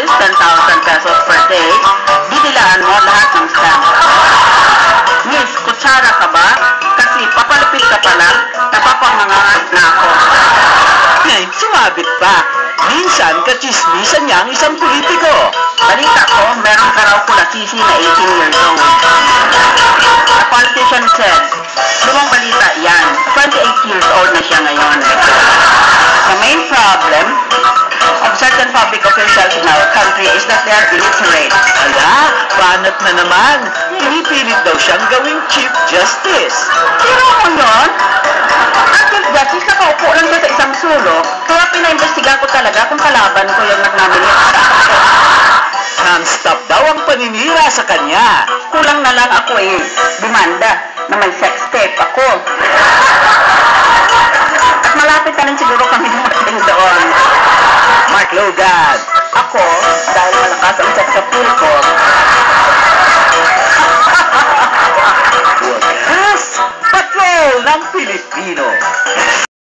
is 10,000 pesos per day, didilaan mo lahat ng stamp. Miss, kutsara ka ba? Kasi papalapit ka pa lang, napapamangangat na ako. Ay, sumabit pa. Minsan, kachismisan niya ang isang politiko. Balita ko, meron ka raw kulatisi na 18 years old. A politician said, lumang balita yan, 28 years old na siya ngayon. The main problem of certain public officials in our country is that they are illiterate. Ala, banat na naman. Pinipilit daw siyang gawing Chief Justice. Pero ako yun, ang Chief Justice, nakaupo lang siya sa isang sulok, kaya pinaimbestiga ko talaga kung kalaban ko yung nagnominet. Non-stop daw ang paninira sa kanya. Kulang na lang ako demanda na may sex tape ako. At malapit na rin siguro kami dumating doon. Mark Logan. Ako, dahil malakas ang sex appeal ko, Wagas, patrol ng Pilipino.